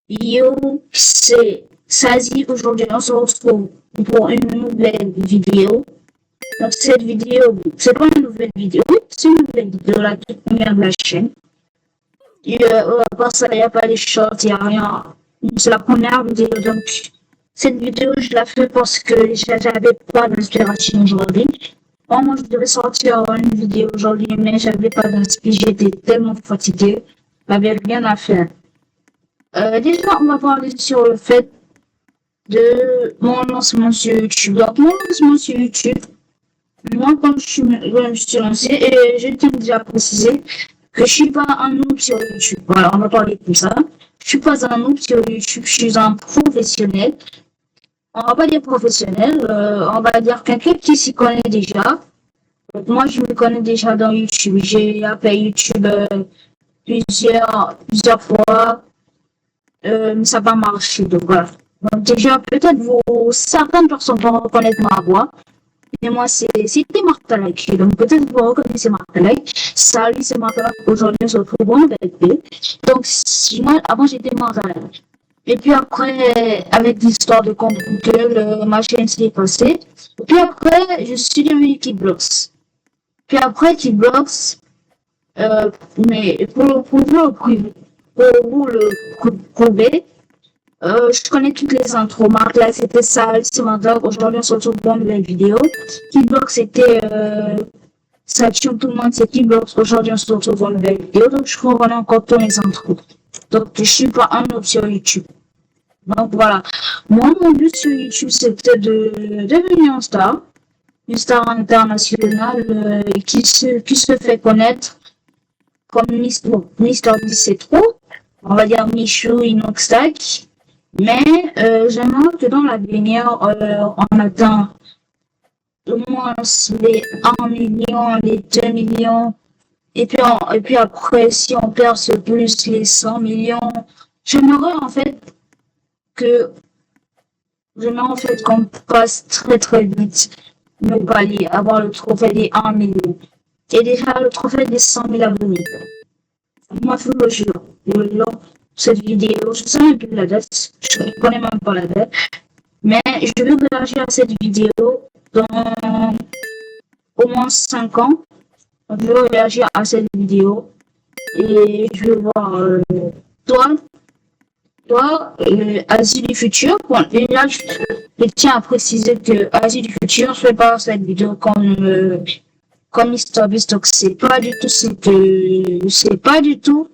Yo, c'est Sazi. Aujourd'hui, on se retrouve pour une nouvelle vidéo. Donc, cette vidéo, c'est pas une nouvelle vidéo, c'est une nouvelle vidéo, la toute première de la chaîne. À part ça, il n'y a pas les shorts, il n'y a rien. C'est la première vidéo. Donc, cette vidéo, je la fais parce que j'avais pas d'inspiration aujourd'hui. Moi, je devais sortir une vidéo aujourd'hui, mais j'avais pas d'inspiration. J'étais tellement fatiguée. J'avais rien à faire. Déjà, on va parler sur le fait de mon lancement sur YouTube. Donc, mon lancement sur YouTube, moi, quand je me suis lancée, et je tiens déjà à préciser que je suis pas un noob sur YouTube. Voilà, on va parler comme ça. Je suis pas un noob sur YouTube, je suis un professionnel. On va pas dire professionnel, on va dire quelqu'un qui s'y connaît déjà. Donc, moi, je me connais déjà dans YouTube. J'ai appelé YouTube plusieurs fois. Ça va marcher. Donc voilà. Donc déjà, peut-être certaines personnes vont reconnaître ma voix. Mais moi, c'était Martalek. Donc peut-être vous reconnaissez Martalek. Salut, c'est Martalek. Aujourd'hui, on se retrouve en vérité. Donc moi, avant, j'étais Martalek. Et puis après, avec l'histoire de compte Google, ma chaîne s'est passée. Et puis après, je suis devenu Kidblox. Puis après Kidblox, mais pour vous le prouver, je connais toutes les intros. Marc, là, c'était ça, c'est maintenant. Aujourd'hui, on se retrouve pour une nouvelle vidéo. Keybox, c'était, ça tue tout le monde, c'est Keybox. Aujourd'hui, on se retrouve pour une nouvelle vidéo. Donc, je connais encore tous les intros. Donc, je suis pas un autre sur YouTube. Donc, voilà. Moi, mon but sur YouTube, c'était de devenir une star internationale, qui se fait connaître comme Mister 17 Pro. On va dire Michou, Inoxtag. Mais j'aimerais que dans l'avenir, on atteint au moins les 1 million, les 2 millions. Et puis après, si on perce plus les 100 millions, j'aimerais en fait que j'aimerais en fait qu'on passe très très vite le palier, avoir le trophée des 1 million. Et déjà le trophée des 100 000 abonnés. Moi, je vous le jure, cette vidéo, je sais même plus la date, je ne connais même pas la date, mais je vais réagir à cette vidéo dans au moins 5 ans. Je vais réagir à cette vidéo et je vais voir toi, Asie du futur. Bon, et là, je tiens à préciser que Asie du futur, je fais pas cette vidéo comme MrBeast, donc c'est pas du tout c'est pas du tout.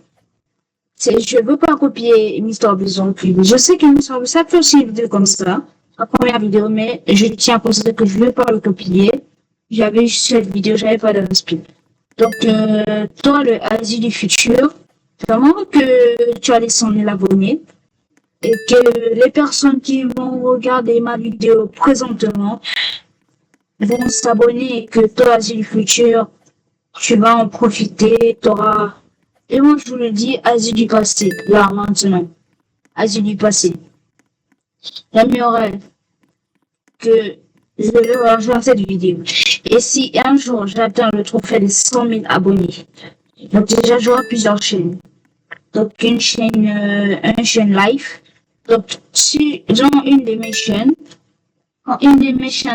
Je veux pas copier MrBeast non plus. Je sais que MrBeast a fait aussi une vidéo comme ça, la première vidéo, mais je tiens à préciser que je veux pas le copier. J'avais juste cette vidéo, j'avais pas d'inspiration. Donc, toi, le Asie du futur, vraiment que tu as les 100 000 abonnés et que les personnes qui vont regarder ma vidéo présentement vont s'abonner et que toi, Asie du futur, tu vas en profiter, t'auras. Et moi, je vous le dis, Asie du passé, là, maintenant. Asie du passé. J'aimerais que je vais rejoindre cette vidéo. Et si un jour j'atteins le trophée des 100 000 abonnés, donc déjà j'aurai plusieurs chaînes. Donc une chaîne live. Donc si dans une de mes chaînes,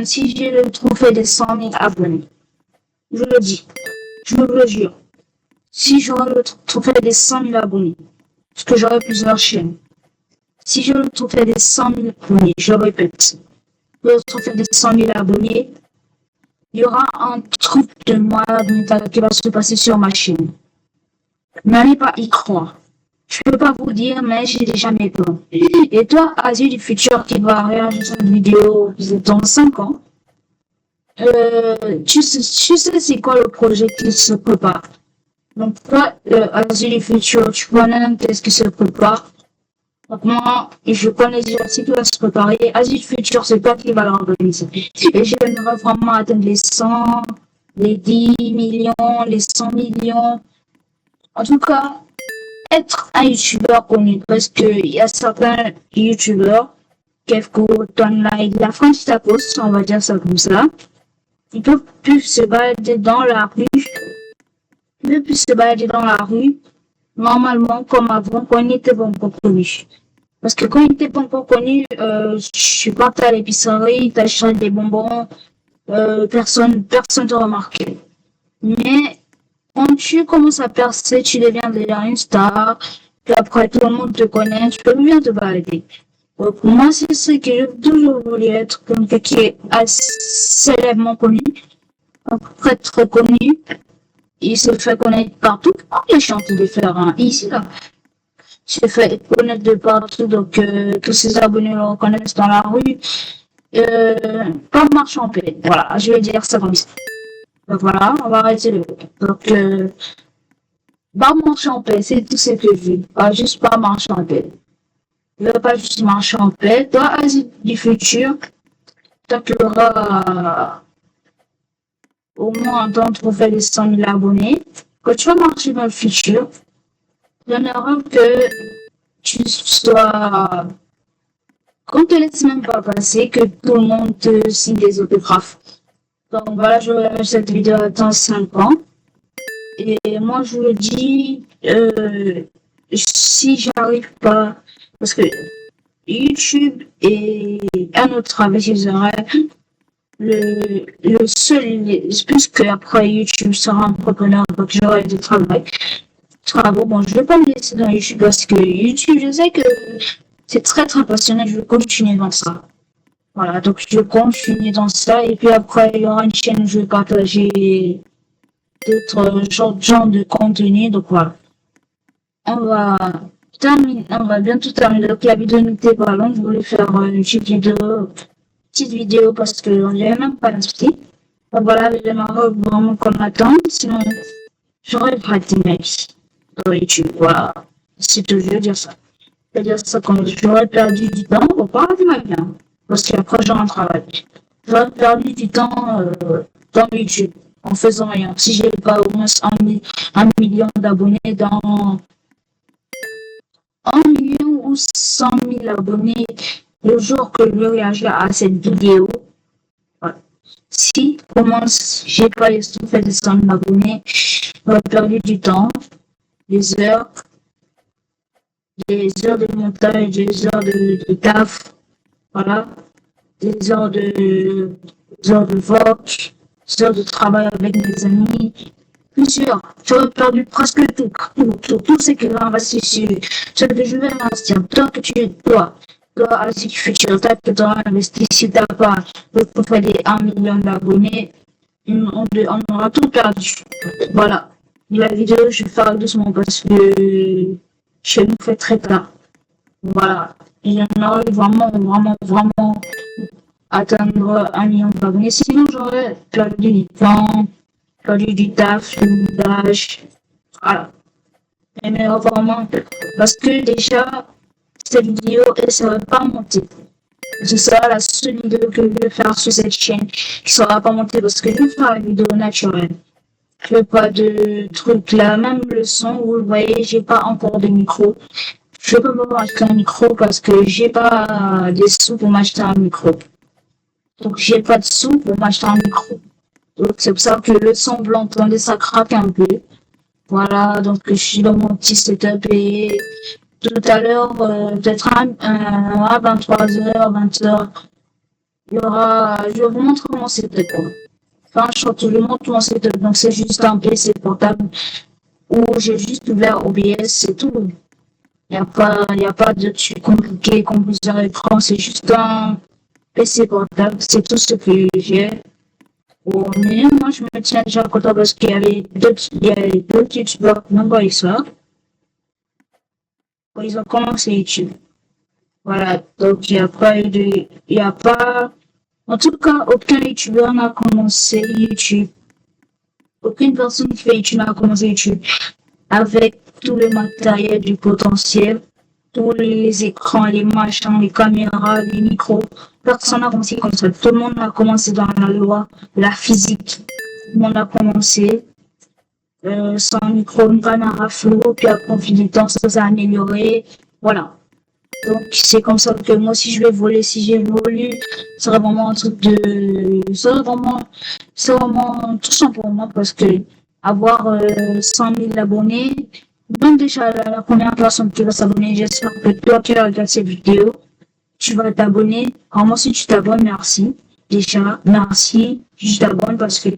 si j'ai le trophée des 100 000 abonnés, je le dis, je vous le jure, si j'aurai le trophée des 100 000 abonnés, parce que j'aurai plusieurs chaînes, si j'ai le trophée des 100 000 abonnés, je répète, le trophée des 100 000 abonnés, il y aura un truc de malade mental qui va se passer sur ma chaîne. N'allez pas y croire. Je peux pas vous dire, mais j'ai déjà mes plans. Et toi, Asie du futur qui va réagir à cette vidéo dans 5 ans, tu sais c'est quoi le projet qui se prépare. Donc toi, Asie du futur, tu connais qu'est-ce qui se prépare. Donc moi, je connais déjà ce qui va se préparer. Asie du futur, c'est toi qui va l'organiser. Et j'aimerais vraiment atteindre les 100, les 10 millions, les 100 millions. En tout cas, être un youtubeur connu, parce qu'il y a certains youtubeurs, Kevko, Tonlight, la France Tacos, on va dire ça comme ça, ils peuvent plus se balader dans la rue, ils peuvent plus se balader dans la rue, normalement, comme avant, quand on était bon pour connu. Parce que quand il était pas encore connu, je partais à l'épicerie, t'achetais des bonbons, personne te remarquait. Mais quand tu commences à percer, tu deviens déjà une star, puis après tout le monde te connaît, tu peux bien te balader. Donc, moi, c'est ce que j'ai toujours voulu être, quelqu'un qui est assez célèbrement connu, très très connu. Il se fait connaître partout. Il chante différents ici, là. Il se fait connaître de partout, donc tous ses abonnés le reconnaissent dans la rue. Pas marche en paix. Voilà, je vais dire ça comme ça. Donc voilà, on va arrêter le. Donc, pas marche en paix, c'est tout ce que je veux. Pas juste pas marche en paix. Je veux pas juste marcher en paix. Toi, Asie du futur, tant qu'il y aura au moins temps de trouver les 100 000 abonnés, quand tu vas marcher dans le futur, j'aimerais que tu sois, qu'on te laisse même pas passer, que tout le monde te signe des autographes. Donc voilà, je vais mettre cette vidéo dans 5 ans. Et moi, je vous le dis, si j'arrive pas, parce que YouTube et un autre travail, je dirais, le seul, puisque après YouTube sera entrepreneur, donc j'aurai du travaux. Bon, je vais pas me laisser dans YouTube parce que YouTube, je sais que c'est très très passionnant, je vais continuer dans ça. Voilà, donc je continue dans ça, et puis après, il y aura une chaîne où je vais partager d'autres genres de contenu, donc voilà. On va on va bientôt terminer. Donc la vidéo n'était pas longue, je voulais faire une petite vidéo parce qu'on n'avait même pas d'inscrits. Donc voilà, j'aimerais vraiment qu'on attende, sinon j'aurais pas d'emails dans YouTube. Voilà, c'est toujours dire ça. C'est-à-dire ça comme j'aurais perdu du temps, on parle du bien, parce qu'après j'aurai un travail. J'aurais perdu du temps dans YouTube en faisant rien. Si j'ai pas au moins un million d'abonnés dans 1 million ou 100 000 abonnés le jour que je réagis à cette vidéo. Voilà. Si, comment j'ai pas les sous fait de 100 000 abonnés, j'aurais perdu du temps, des heures, de montage, des heures de taf, voilà, des heures de vote, des heures de travail avec mes amis, plusieurs. J'aurais perdu presque tout ce qui va investir sur ce que je vais investir. Toi que tu es toi, si tu futur, toi que tu auras investi, si tu n'as pas le profil des 1 million d'abonnés, on aura tout perdu. Voilà. La vidéo, je vais faire doucement parce que je nous fais très tard. Voilà. Il y en aurait vraiment atteindre 1 million d'abonnés. Sinon, j'aurais perdu du temps, perdu du taf, du montage. Voilà. Mais vraiment, parce que déjà, cette vidéo, elle ne sera pas montée. Ce sera la seule vidéo que je vais faire sur cette chaîne qui ne sera pas montée parce que je vais faire une vidéo naturelle. Je veux pas de trucs là, même le son, vous le voyez, j'ai pas encore de micro. Je peux pas m'acheter un micro parce que j'ai pas des sous pour m'acheter un micro. Donc j'ai pas de sous pour m'acheter un micro. Donc c'est pour ça que le son, vous l'entendez, ça craque un peu. Voilà, donc je suis dans mon petit setup et tout à l'heure, peut-être à 23h, 20h, je vais vous montrer mon setup. Enfin, je vous montre mon setup, donc c'est juste un PC portable où j'ai juste ouvert OBS, c'est tout. Il n'y a pas de trucs compliqués comme plusieurs écrans, c'est juste un PC portable, c'est tout ce que j'ai. Bon, mais moi, je me tiens déjà content parce qu'il y avait d'autres youtubeurs qui n'ont pas eu ça. Quand ils ont commencé YouTube. Voilà, donc il n'y a pas, en tout cas, aucun youtubeur n'a commencé YouTube. Aucune personne qui fait YouTube n'a commencé YouTube avec tout le matériel du potentiel, tous les écrans, les machins, les caméras, les micros. Personne n'a commencé comme ça. Tout le monde a commencé dans la loi, la physique. Tout le monde a commencé sans micro, une caméra floue, puis après, au fil du temps, ça s'est amélioré. Voilà. Donc, c'est comme ça que moi, si je vais voler, si j'évolue, ce serait vraiment un truc c'est vraiment tout ça pour moi parce que avoir 100 000 abonnés, Donc déjà, la première personne qui va s'abonner, j'espère que toi qui regardes cette vidéo, tu vas t'abonner. Vraiment, si tu t'abonnes, merci. Déjà, merci. Tu t'abonnes parce que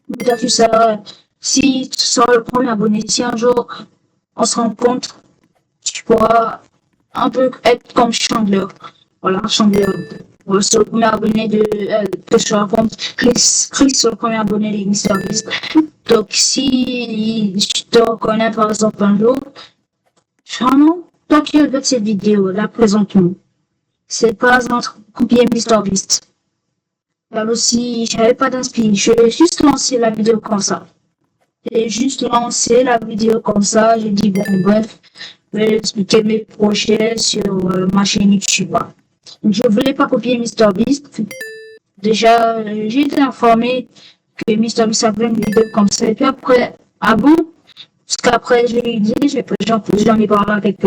déjà, tu seras, si tu seras le premier abonné, si un jour on se rencontre, tu pourras un peu être comme Chandler. Voilà, Chandler. Voilà, c'est le premier abonné que je rencontre. Chris, c'est le premier abonné de MrBeast. Donc, si tu te reconnais par exemple un jour, vraiment, toi qui regardes cette vidéo, là, présentement, c'est pas entre copier MrBeast. Là aussi, j'avais pas d'inspiration. Je vais juste lancer la vidéo comme ça. J'ai juste lancé la vidéo comme ça. J'ai dit, bon, bref, je vais expliquer mes projets sur ma chaîne YouTube. Donc, je voulais pas copier MrBeast. Déjà, j'ai été informé que MrBeast avait une vidéo comme ça. Et puis après, ah bon? Parce qu'après, je lui ai dit, j'en ai parlé avec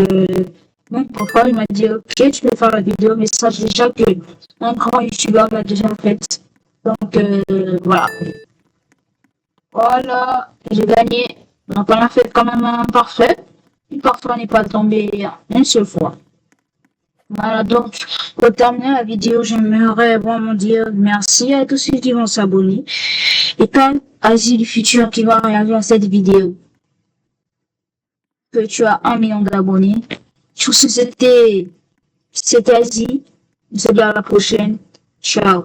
mon papa. Il m'a dit, ok, tu peux faire la vidéo, mais sache déjà que un grand YouTuber l'a déjà faite. Donc, voilà. Voilà, j'ai gagné. Donc, on a fait quand même un parfait. Une parfois, on n'est pas tombé une seule fois. Voilà, donc, pour terminer la vidéo, j'aimerais vraiment dire merci à tous ceux qui vont s'abonner. Et quand Asie du futur qui va regarder cette vidéo, que tu as 1 million d'abonnés. Sur ce, c'était Asie. Je te dis à la prochaine. Ciao.